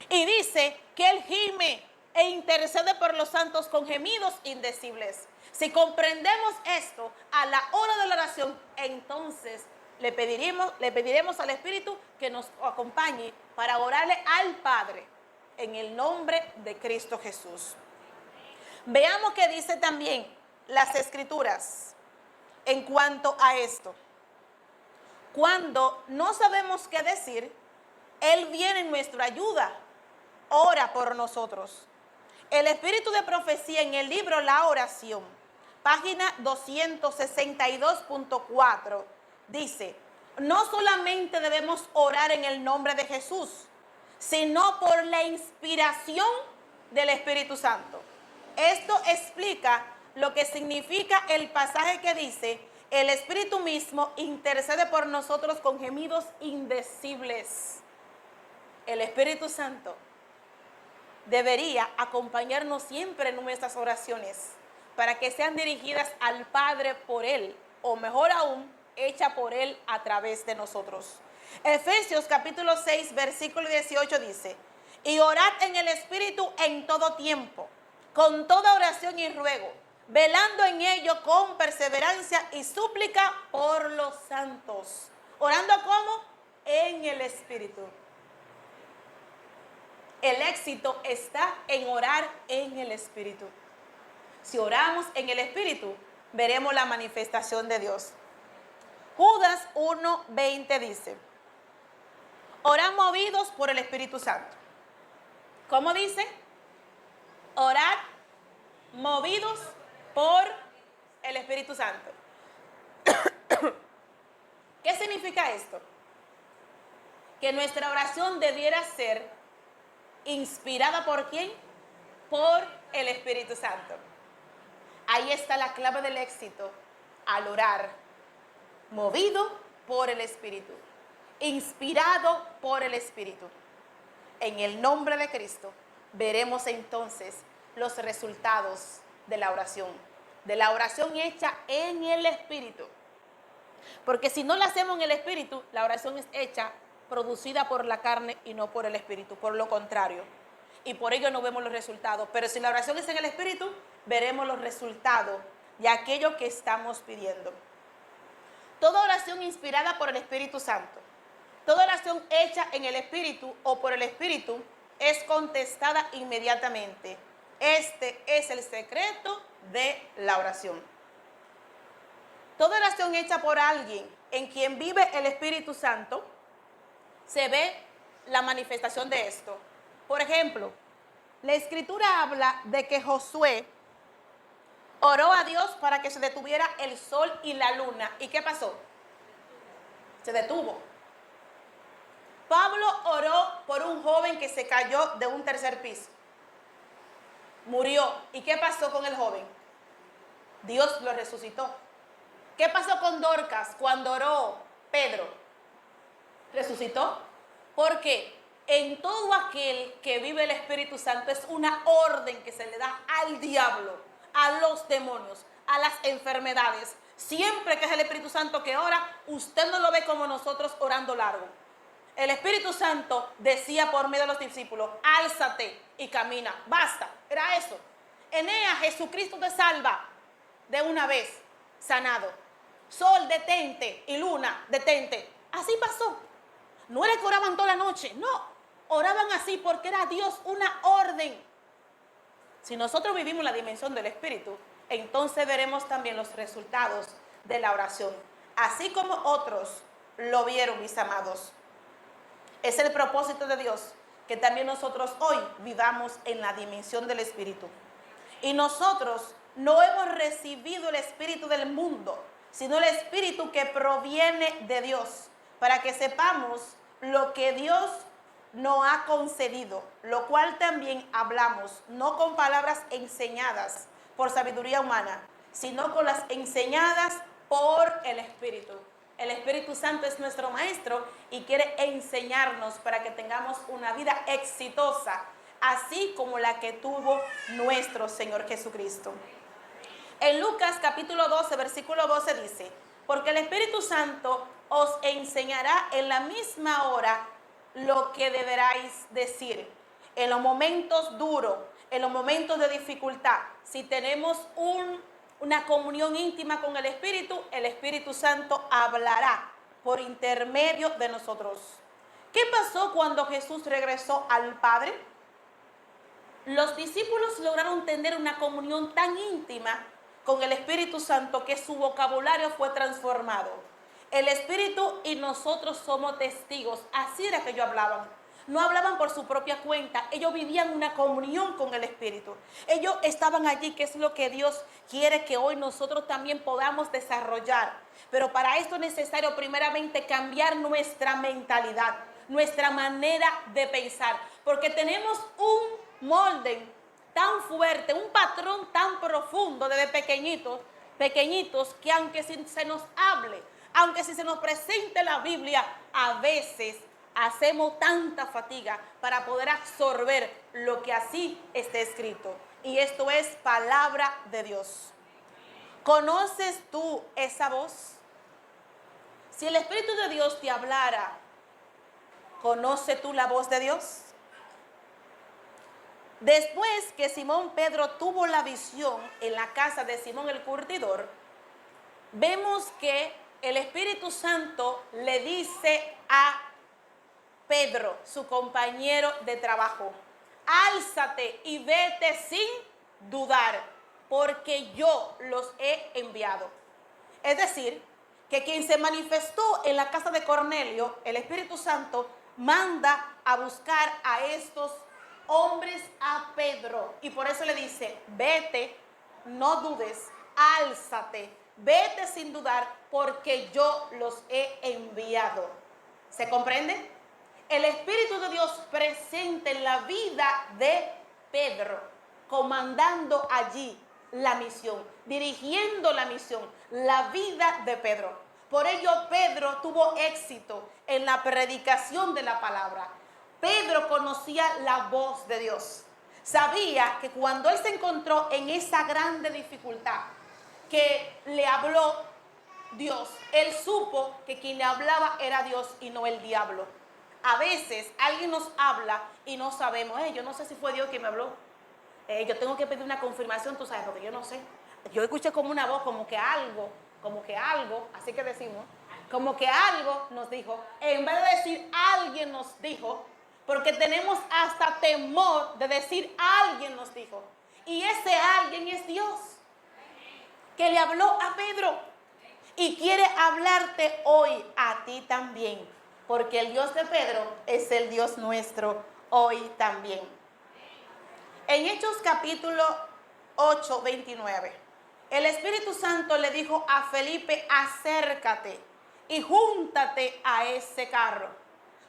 Y dice que Él gime e intercede por los santos con gemidos indecibles. Si comprendemos esto a la hora de la oración, entonces le pediremos al Espíritu que nos acompañe para orarle al Padre en el nombre de Cristo Jesús. Veamos qué dice también las Escrituras en cuanto a esto. Cuando no sabemos qué decir, Él viene en nuestra ayuda, ora por nosotros. El espíritu de profecía en el libro La Oración, página 262.4, dice: no solamente debemos orar en el nombre de Jesús, sino por la inspiración del Espíritu Santo. Esto explica lo que significa el pasaje que dice: el Espíritu mismo intercede por nosotros con gemidos indecibles. El Espíritu Santo debería acompañarnos siempre en nuestras oraciones para que sean dirigidas al Padre por Él, o mejor aún, hecha por Él a través de nosotros. Efesios capítulo 6, versículo 18 dice: y orad en el Espíritu en todo tiempo, con toda oración y ruego, velando en ello con perseverancia y súplica por los santos. ¿Orando cómo? En el Espíritu. El éxito está en orar en el Espíritu. Si oramos en el Espíritu, veremos la manifestación de Dios. Judas 1:20 dice: orad movidos por el Espíritu Santo. ¿Cómo dice? Orad movidos por el Espíritu Santo. ¿Qué significa esto? Que nuestra oración debiera ser inspirada ¿por quién? Por el Espíritu Santo. Ahí está la clave del éxito al orar, movido por el Espíritu, inspirado por el Espíritu. En el nombre de Cristo veremos entonces los resultados de la oración hecha en el Espíritu. Porque si no la hacemos en el Espíritu, la oración es hecha, producida por la carne y no por el Espíritu, por lo contrario. Y por ello no vemos los resultados. Pero si la oración es en el Espíritu, veremos los resultados de aquello que estamos pidiendo. Toda oración inspirada por el Espíritu Santo, toda oración hecha en el Espíritu o por el Espíritu es contestada inmediatamente. Este es el secreto de la oración. Toda oración hecha por alguien en quien vive el Espíritu Santo, se ve la manifestación de esto. Por ejemplo, la Escritura habla de que Josué oró a Dios para que se detuviera el sol y la luna. ¿Y qué pasó? Se detuvo. Pablo oró por un joven que se cayó de un tercer piso. Murió. ¿Y qué pasó con el joven? Dios lo resucitó. ¿Qué pasó con Dorcas cuando oró Pedro? Resucitó. ¿Por qué? En todo aquel que vive el Espíritu Santo es una orden que se le da al diablo, a los demonios, a las enfermedades. Siempre que es el Espíritu Santo que ora, usted no lo ve como nosotros orando largo. El Espíritu Santo decía por medio de los discípulos: álzate y camina. Basta, era eso. Enea, Jesucristo te salva. De una vez, sanado. Sol, detente. Y luna, detente. Así pasó. No era que oraban toda la noche, no. Oraban así porque era Dios una orden. Si nosotros vivimos la dimensión del Espíritu, entonces veremos también los resultados de la oración. Así como otros lo vieron, mis amados. Es el propósito de Dios que también nosotros hoy vivamos en la dimensión del Espíritu. Y nosotros no hemos recibido el Espíritu del mundo, sino el Espíritu que proviene de Dios, para que sepamos lo que Dios nos ha concedido, lo cual también hablamos, no con palabras enseñadas por sabiduría humana, sino con las enseñadas por el Espíritu. El Espíritu Santo es nuestro maestro y quiere enseñarnos para que tengamos una vida exitosa, así como la que tuvo nuestro Señor Jesucristo. En Lucas capítulo 12, versículo 12 dice: porque el Espíritu Santo os enseñará en la misma hora lo que deberáis decir. En los momentos duros, en los momentos de dificultad, si tenemos una comunión íntima con el Espíritu Santo hablará por intermedio de nosotros. ¿Qué pasó cuando Jesús regresó al Padre? Los discípulos lograron tener una comunión tan íntima con el Espíritu Santo que su vocabulario fue transformado. El Espíritu y nosotros somos testigos. Así era que ellos hablaban. No hablaban por su propia cuenta. Ellos vivían una comunión con el Espíritu. Ellos estaban allí, que es lo que Dios quiere que hoy nosotros también podamos desarrollar. Pero para esto es necesario primeramente cambiar nuestra mentalidad, nuestra manera de pensar. Porque tenemos un molde tan fuerte, un patrón tan profundo desde pequeñitos, que aunque se nos hable, aunque si se nos presente la Biblia, a veces hacemos tanta fatiga para poder absorber lo que así está escrito. Y esto es palabra de Dios. ¿Conoces tú esa voz? Si el Espíritu de Dios te hablara, ¿conoces tú la voz de Dios? Después que Simón Pedro tuvo la visión en la casa de Simón el curtidor, vemos que el Espíritu Santo le dice a Pedro, su compañero de trabajo: álzate y vete sin dudar, porque yo los he enviado. Es decir, que quien se manifestó en la casa de Cornelio, el Espíritu Santo, manda a buscar a estos hombres a Pedro. Y por eso le dice: vete, no dudes, álzate, vete sin dudar, porque yo los he enviado. ¿Se comprende? El Espíritu de Dios presente en la vida de Pedro, comandando allí la misión, dirigiendo la misión, la vida de Pedro. Por ello Pedro tuvo éxito en la predicación de la palabra. Pedro conocía la voz de Dios. Sabía que cuando él se encontró en esa grande dificultad que le habló Dios, él supo que quien le hablaba era Dios y no el diablo. A veces alguien nos habla y no sabemos, yo no sé si fue Dios quien me habló. Yo tengo que pedir una confirmación, tú sabes, porque yo no sé. Yo escuché como una voz, como que algo, así que decimos, como que algo nos dijo. En vez de decir alguien nos dijo, porque tenemos hasta temor de decir alguien nos dijo. Y ese alguien es Dios, que le habló a Pedro y quiere hablarte hoy a ti también, porque el Dios de Pedro es el Dios nuestro hoy también. En Hechos capítulo 8, 29, el Espíritu Santo le dijo a Felipe: acércate y júntate a ese carro,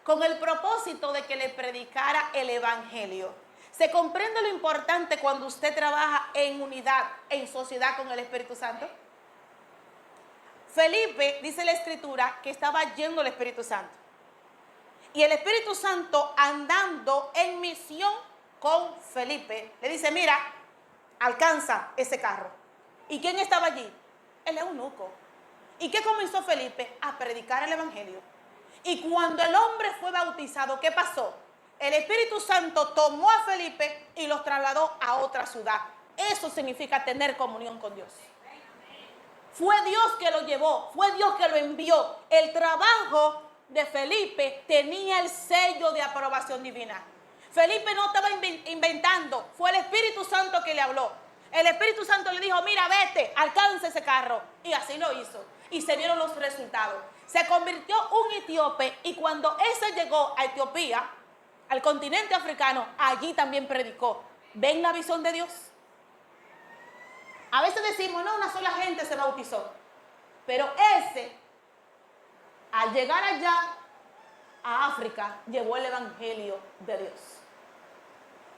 con el propósito de que le predicara el Evangelio. ¿Se comprende lo importante cuando usted trabaja en unidad, en sociedad con el Espíritu Santo? Felipe, dice la Escritura, que estaba lleno del Espíritu Santo. Y el Espíritu Santo, andando en misión con Felipe, le dice: mira, alcanza ese carro. ¿Y quién estaba allí? El eunuco. ¿Y qué comenzó Felipe? A predicar el Evangelio. Y cuando el hombre fue bautizado, ¿qué pasó? El Espíritu Santo tomó a Felipe y los trasladó a otra ciudad. Eso significa tener comunión con Dios. Fue Dios que lo llevó, fue Dios que lo envió. El trabajo de Felipe tenía el sello de aprobación divina. Felipe no estaba inventando, fue el Espíritu Santo que le habló. El Espíritu Santo le dijo: mira, vete, alcanza ese carro. Y así lo hizo. Y se vieron los resultados. Se convirtió un etíope, y cuando ese llegó a Etiopía, al continente africano, allí también predicó. ¿Ven la visión de Dios? A veces decimos: no, una sola gente se bautizó. Pero ese, al llegar allá a África, llevó el Evangelio de Dios.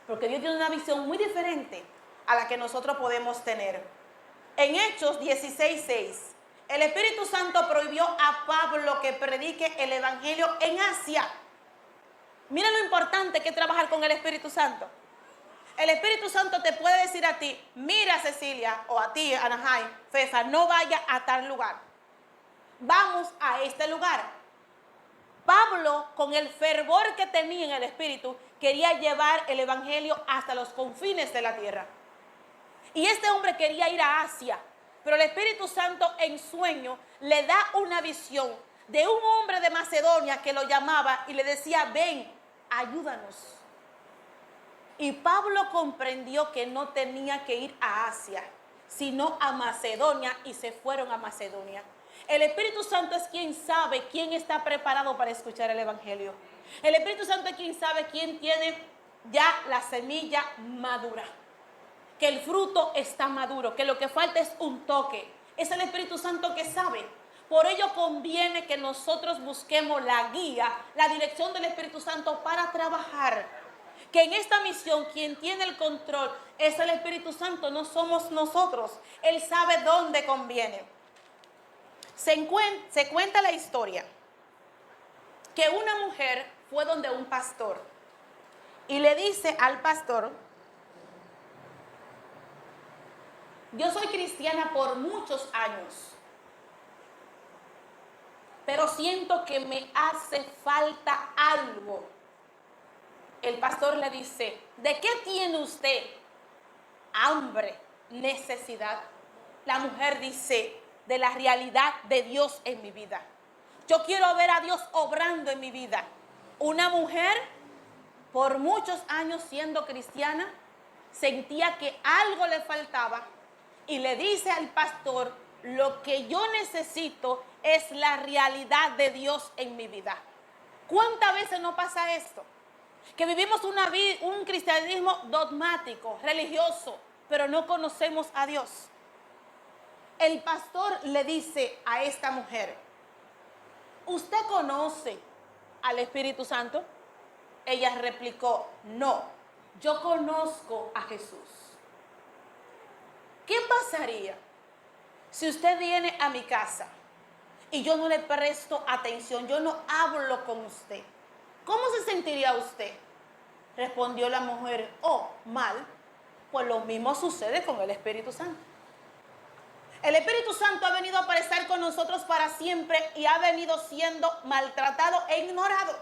Porque Dios tiene una visión muy diferente a la que nosotros podemos tener. En Hechos 16:6, el Espíritu Santo prohibió a Pablo que predique el Evangelio en Asia. Mira lo importante que es trabajar con el Espíritu Santo. El Espíritu Santo te puede decir a ti: mira, Cecilia, o a ti, Anaheim, Fefa, no vaya a tal lugar. Vamos a este lugar. Pablo, con el fervor que tenía en el Espíritu, quería llevar el Evangelio hasta los confines de la tierra. Y este hombre quería ir a Asia, pero el Espíritu Santo en sueño le da una visión de un hombre de Macedonia que lo llamaba y le decía: ven, ayúdanos. Y Pablo comprendió que no tenía que ir a Asia, sino a Macedonia, y se fueron a Macedonia. El Espíritu Santo es quien sabe quién está preparado para escuchar el Evangelio. El Espíritu Santo es quien sabe quién tiene ya la semilla madura, que el fruto está maduro, que lo que falta es un toque. Es el Espíritu Santo que sabe. Por ello conviene que nosotros busquemos la guía, la dirección del Espíritu Santo para trabajar. Que en esta misión quien tiene el control es el Espíritu Santo, no somos nosotros. Él sabe dónde conviene. Se cuenta la historia que una mujer fue donde un pastor y le dice al pastor: yo soy cristiana por muchos años, pero siento que me hace falta algo. El pastor le dice: ¿de qué tiene usted hambre, necesidad? La mujer dice: de la realidad de Dios en mi vida. Yo quiero ver a Dios obrando en mi vida. Una mujer, por muchos años siendo cristiana, sentía que algo le faltaba y le dice al pastor: lo que yo necesito es la realidad de Dios en mi vida. ¿Cuántas veces no pasa esto? Que vivimos un cristianismo dogmático, religioso, pero no conocemos a Dios. El pastor le dice a esta mujer: ¿usted conoce al Espíritu Santo? Ella replicó: no, yo conozco a Jesús. ¿Qué pasaría si usted viene a mi casa y yo no le presto atención, yo no hablo con usted? ¿Cómo se sentiría usted? Respondió la mujer: oh, mal. Pues lo mismo sucede con el Espíritu Santo. El Espíritu Santo ha venido a aparecer con nosotros para siempre y ha venido siendo maltratado e ignorado.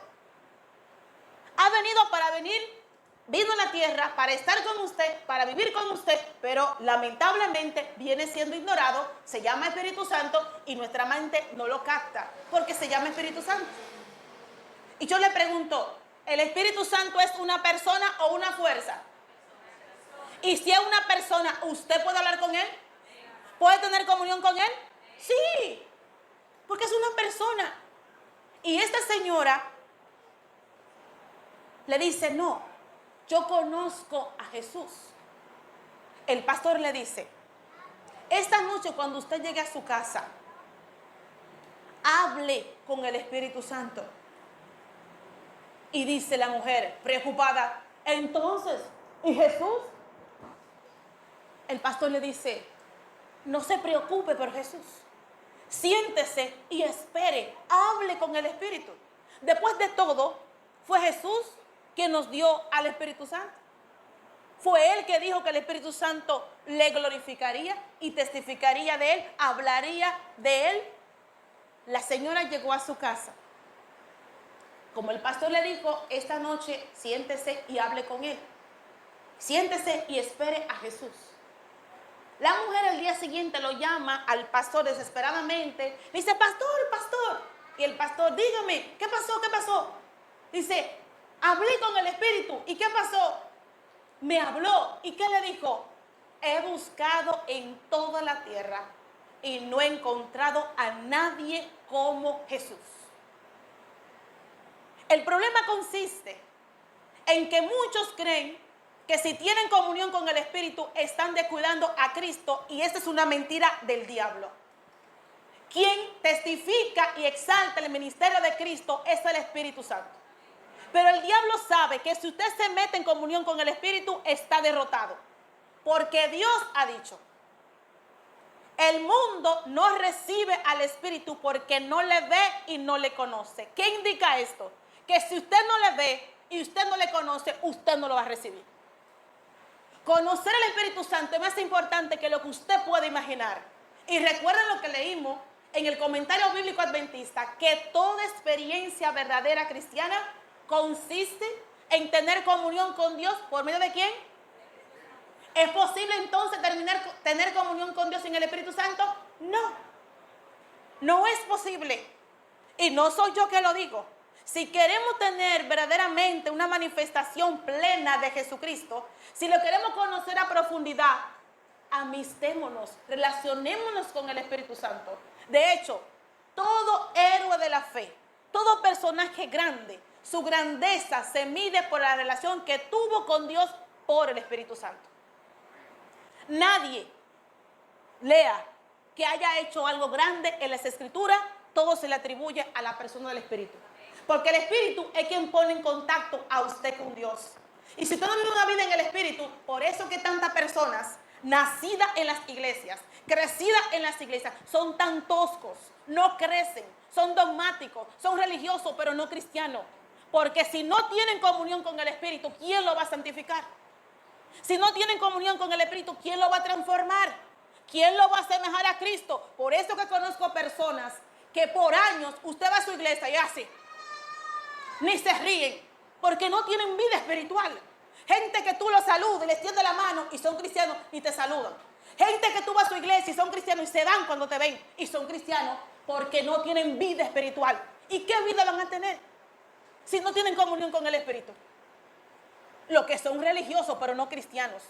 Vino a la tierra para estar con usted, para vivir con usted, pero lamentablemente viene siendo ignorado. Se llama Espíritu Santo y nuestra mente no lo capta porque se llama Espíritu Santo. Y yo le pregunto: ¿el Espíritu Santo es una persona o una fuerza? Y si es una persona, ¿usted puede hablar con él? ¿Puede tener comunión con él? Sí, porque es una persona. Y esta señora le dice: no, yo conozco a Jesús. El pastor le dice: esta noche cuando usted llegue a su casa, hable con el Espíritu Santo. Y dice la mujer, preocupada: entonces, ¿y Jesús? El pastor le dice: no se preocupe por Jesús. Siéntese y espere, hable con el Espíritu. Después de todo, fue Jesús quien nos dio al Espíritu Santo. Fue Él que dijo que el Espíritu Santo le glorificaría y testificaría de Él, hablaría de Él. La señora llegó a su casa. Como el pastor le dijo, esta noche siéntese y hable con Él. Siéntese y espere a Jesús. La mujer el día siguiente lo llama al pastor desesperadamente. Dice: pastor, pastor. Y el pastor: dígame, ¿qué pasó? ¿Qué pasó? Dice: hablé con el Espíritu. ¿Y qué pasó? Me habló. ¿Y qué le dijo? He buscado en toda la tierra y no he encontrado a nadie como Jesús. El problema consiste en que muchos creen que si tienen comunión con el Espíritu están descuidando a Cristo, y esta es una mentira del diablo. Quien testifica y exalta el ministerio de Cristo es el Espíritu Santo. Pero el diablo sabe que si usted se mete en comunión con el Espíritu está derrotado, porque Dios ha dicho: el mundo no recibe al Espíritu porque no le ve y no le conoce. ¿Qué indica esto? Que si usted no le ve y usted no le conoce, usted no lo va a recibir. Conocer al Espíritu Santo es más importante que lo que usted puede imaginar. Y recuerden lo que leímos en el comentario bíblico adventista, que toda experiencia verdadera cristiana consiste en tener comunión con Dios. ¿Por medio de quién? ¿Es posible entonces tener comunión con Dios sin el Espíritu Santo? No, no es posible. Y no soy yo que lo digo. Si queremos tener verdaderamente una manifestación plena de Jesucristo, si lo queremos conocer a profundidad, amistémonos, relacionémonos con el Espíritu Santo. De hecho, todo héroe de la fe, todo personaje grande, su grandeza se mide por la relación que tuvo con Dios por el Espíritu Santo. Nadie lea que haya hecho algo grande en las Escrituras, todo se le atribuye a la persona del Espíritu. Porque el Espíritu es quien pone en contacto a usted con Dios. Y si usted no vive una vida en el Espíritu, por eso que tantas personas nacidas en las iglesias, crecidas en las iglesias, son tan toscos, no crecen, son dogmáticos, son religiosos, pero no cristianos. Porque si no tienen comunión con el Espíritu, ¿quién lo va a santificar? Si no tienen comunión con el Espíritu, ¿quién lo va a transformar? ¿Quién lo va a asemejar a Cristo? Por eso que conozco personas que por años usted va a su iglesia y así, ni se ríen, porque no tienen vida espiritual. Gente que tú los saludas y les tiende la mano y son cristianos y te saludan. Gente que tú vas a su iglesia y son cristianos y se dan cuando te ven y son cristianos porque no tienen vida espiritual. ¿Y qué vida van a tener si no tienen comunión con el Espíritu? Los que son religiosos pero no cristianos.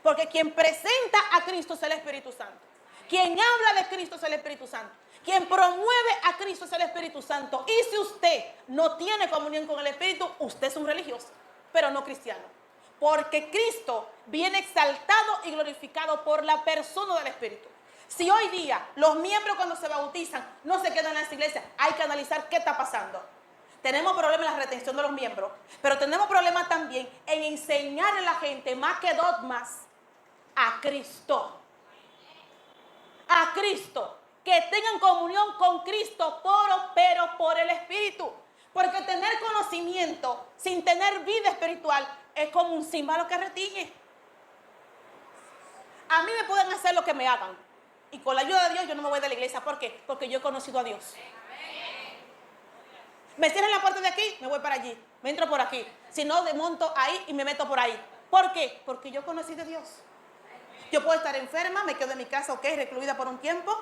Porque quien presenta a Cristo es el Espíritu Santo. Quien habla de Cristo es el Espíritu Santo. Quien promueve a Cristo es el Espíritu Santo. Y si usted no tiene comunión con el Espíritu, usted es un religioso, pero no cristiano. Porque Cristo viene exaltado y glorificado por la persona del Espíritu. Si hoy día los miembros cuando se bautizan no se quedan en las iglesias, hay que analizar qué está pasando. Tenemos problemas en la retención de los miembros, pero tenemos problemas también en enseñar a la gente más que dogmas a Cristo. A Cristo. Que tengan comunión con Cristo, pero por el Espíritu. Porque tener conocimiento sin tener vida espiritual es como un címbalo que retiñe. A mí me pueden hacer lo que me hagan. Y con la ayuda de Dios yo no me voy de la iglesia. ¿Por qué? Porque yo he conocido a Dios. Me cierran la puerta de aquí, me voy para allí. Me entro por aquí. Si no, desmonto ahí y me meto por ahí. ¿Por qué? Porque yo conocí de Dios. Yo puedo estar enferma, me quedo en mi casa, ok, recluida por un tiempo.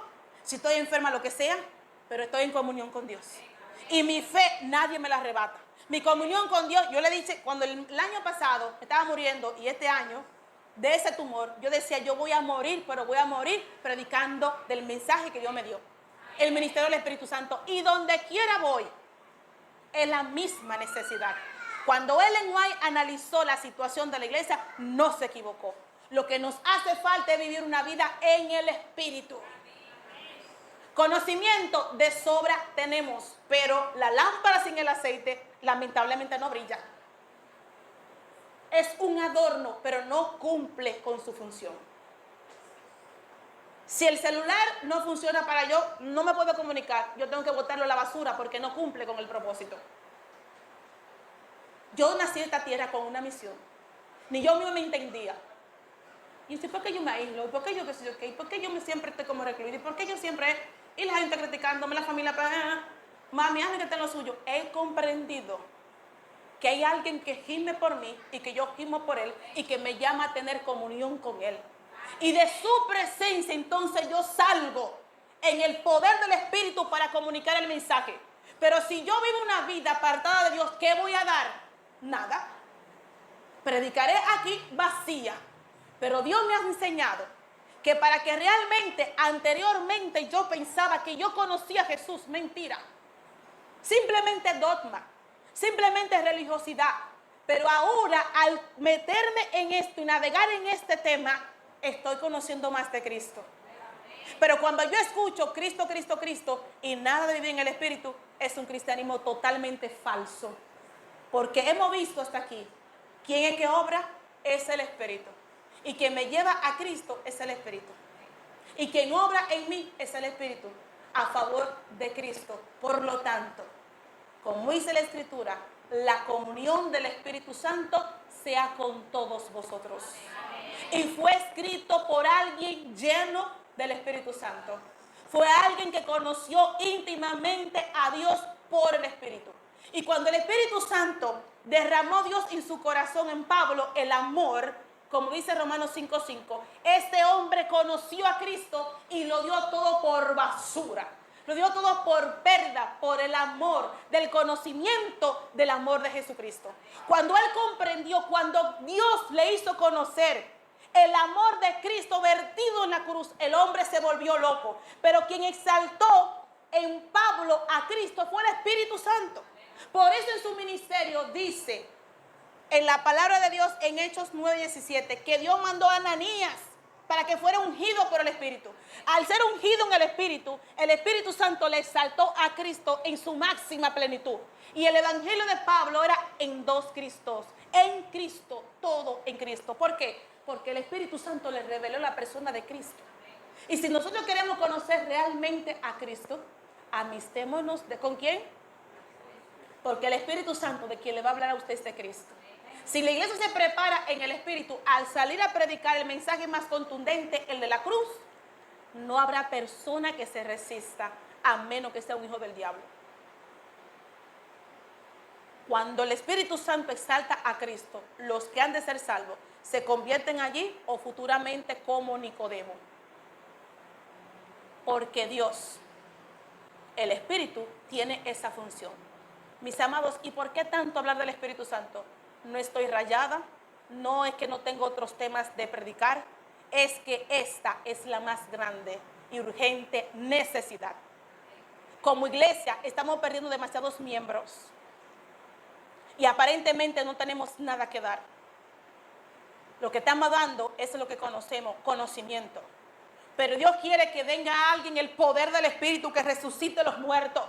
Si estoy enferma, lo que sea, pero estoy en comunión con Dios. Y mi fe nadie me la arrebata. Mi comunión con Dios, yo le dije, cuando el año pasado estaba muriendo y este año de ese tumor, yo decía, yo voy a morir, pero voy a morir predicando del mensaje que Dios me dio. El ministerio del Espíritu Santo. Y donde quiera voy, es la misma necesidad. Cuando Ellen White analizó la situación de la iglesia, no se equivocó. Lo que nos hace falta es vivir una vida en el Espíritu. Conocimiento de sobra tenemos, pero la lámpara sin el aceite lamentablemente no brilla. Es un adorno, pero no cumple con su función. Si el celular no funciona para yo, no me puedo comunicar, yo tengo que botarlo a la basura porque no cumple con el propósito. Yo nací en esta tierra con una misión. Ni yo mismo me entendía. Y yo, ¿por qué yo me aíslo? ¿Por qué yo qué sé yo qué? ¿Por qué yo siempre estoy como recluida? ¿Y por qué yo siempre... Y la gente criticándome, la familia... Mami, hazme que esté en lo suyo. He comprendido que hay alguien que gime por mí y que yo gimo por él y que me llama a tener comunión con él. Y de su presencia entonces yo salgo en el poder del Espíritu para comunicar el mensaje. Pero si yo vivo una vida apartada de Dios, ¿qué voy a dar? Nada. Predicaré aquí vacía. Pero Dios me ha enseñado que para que realmente anteriormente yo pensaba que yo conocía a Jesús, mentira. Simplemente dogma, simplemente religiosidad. Pero ahora al meterme en esto y navegar en este tema, estoy conociendo más de Cristo. Pero cuando yo escucho Cristo, Cristo, Cristo y nada de vivir en el Espíritu, es un cristianismo totalmente falso. Porque hemos visto hasta aquí, ¿quién es que obra? Es el Espíritu. Y quien me lleva a Cristo es el Espíritu. Y quien obra en mí es el Espíritu a favor de Cristo. Por lo tanto, como dice la Escritura, la comunión del Espíritu Santo sea con todos vosotros. Y fue escrito por alguien lleno del Espíritu Santo. Fue alguien que conoció íntimamente a Dios por el Espíritu. Y cuando el Espíritu Santo derramó Dios en su corazón en Pablo el amor, como dice Romanos 5:5, este hombre conoció a Cristo y lo dio todo por basura. Lo dio todo por pérdida, por el amor, del conocimiento del amor de Jesucristo. Cuando él comprendió, cuando Dios le hizo conocer el amor de Cristo vertido en la cruz, el hombre se volvió loco. Pero quien exaltó en Pablo a Cristo fue el Espíritu Santo. Por eso en su ministerio dice, en la palabra de Dios en Hechos 9:17, que Dios mandó a Ananías para que fuera ungido por el Espíritu. Al ser ungido en el Espíritu Santo le exaltó a Cristo en su máxima plenitud. Y el evangelio de Pablo era en dos Cristos. En Cristo, todo en Cristo. ¿Por qué? Porque el Espíritu Santo le reveló la persona de Cristo. Y si nosotros queremos conocer realmente a Cristo, amistémonos ¿con quién? Porque el Espíritu Santo de quien le va a hablar a usted es de Cristo. Si la iglesia se prepara en el Espíritu al salir a predicar el mensaje más contundente, el de la cruz, no habrá persona que se resista a menos que sea un hijo del diablo. Cuando el Espíritu Santo exalta a Cristo, los que han de ser salvos se convierten allí o futuramente como Nicodemo. Porque Dios, el Espíritu, tiene esa función. Mis amados, ¿y por qué tanto hablar del Espíritu Santo? No estoy rayada, no es que no tengo otros temas de predicar, es que esta es la más grande y urgente necesidad. Como iglesia estamos perdiendo demasiados miembros y aparentemente no tenemos nada que dar. Lo que estamos dando es lo que conocemos, conocimiento. Pero Dios quiere que venga a alguien el poder del Espíritu que resucite a los muertos.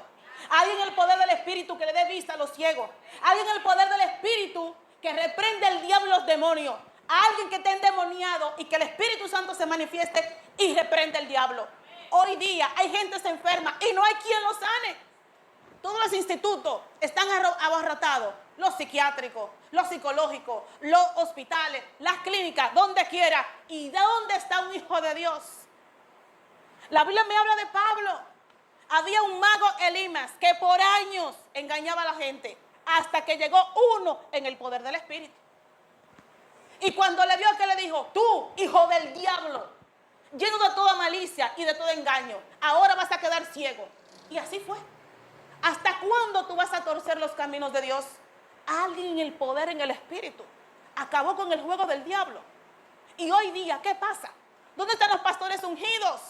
Alguien el poder del Espíritu que le dé vista a los ciegos. Alguien el poder del Espíritu que reprende al diablo y los demonios. Alguien que esté endemoniado y que el Espíritu Santo se manifieste y reprende al diablo. Hoy día hay gente que se enferma y no hay quien lo sane. Todos los institutos están abarrotados. Los psiquiátricos, los psicológicos, los hospitales, las clínicas, donde quiera. ¿Y dónde está un hijo de Dios? La Biblia me habla de Pablo. Había un mago Elimas que por años engañaba a la gente hasta que llegó uno en el poder del Espíritu. Y cuando le vio, que le dijo: tú, hijo del diablo, lleno de toda malicia y de todo engaño, ahora vas a quedar ciego. Y así fue. ¿Hasta cuándo tú vas a torcer los caminos de Dios? Alguien en el poder, en el Espíritu, acabó con el juego del diablo. Y hoy día, ¿qué pasa? ¿Dónde están los pastores ungidos?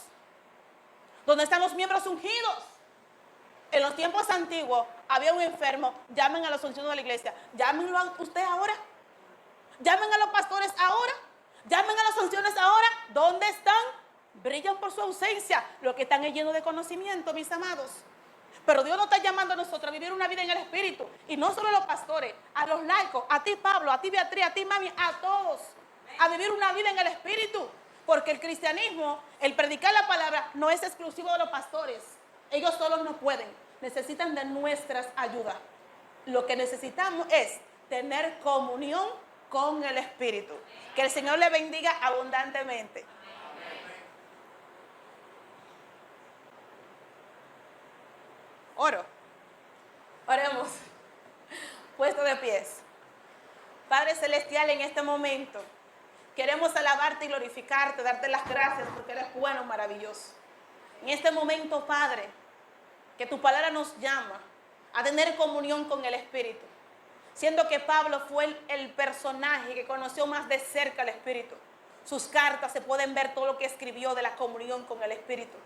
¿Dónde están los miembros ungidos? En los tiempos antiguos había un enfermo, llamen a los ancianos de la iglesia, llámenlo a usted ahora, llamen a los pastores ahora, llamen a los ancianos ahora. ¿Dónde están? Brillan por su ausencia. Los que están llenos de conocimiento, mis amados. Pero Dios nos está llamando a nosotros a vivir una vida en el Espíritu. Y no solo a los pastores, a los laicos, a ti Pablo, a ti Beatriz, a ti mami, a todos. A vivir una vida en el Espíritu. Porque el cristianismo, el predicar la palabra, no es exclusivo de los pastores. Ellos solos no pueden. Necesitan de nuestras ayudas. Lo que necesitamos es tener comunión con el Espíritu. Que el Señor le bendiga abundantemente. Oro. Oremos. Puesto de pies. Padre Celestial, en este momento queremos alabarte y glorificarte, darte las gracias porque eres bueno, maravilloso. En este momento, Padre, que tu palabra nos llama a tener comunión con el Espíritu. Siendo que Pablo fue el personaje que conoció más de cerca al Espíritu. Sus cartas se pueden ver todo lo que escribió de la comunión con el Espíritu.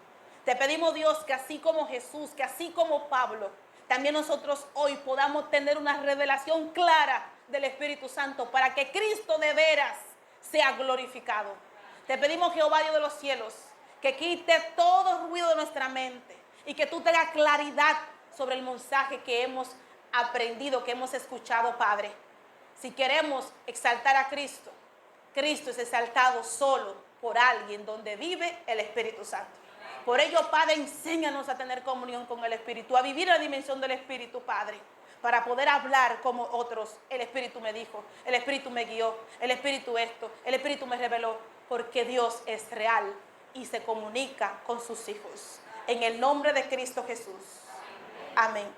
Te pedimos, Dios, que así como Jesús, que así como Pablo, también nosotros hoy podamos tener una revelación clara del Espíritu Santo para que Cristo de veras sea glorificado. Te pedimos, Jehová Dios de los cielos, que quite todo ruido de nuestra mente y que tú tengas claridad sobre el mensaje que hemos aprendido, que hemos escuchado, Padre. Si queremos exaltar a Cristo, Cristo es exaltado solo por alguien donde vive el Espíritu Santo. Por ello, Padre, enséñanos a tener comunión con el Espíritu, a vivir la dimensión del Espíritu, Padre, para poder hablar como otros. El Espíritu me dijo, el Espíritu me guió, el Espíritu esto, el Espíritu me reveló, porque Dios es real y se comunica con sus hijos. En el nombre de Cristo Jesús. Amén.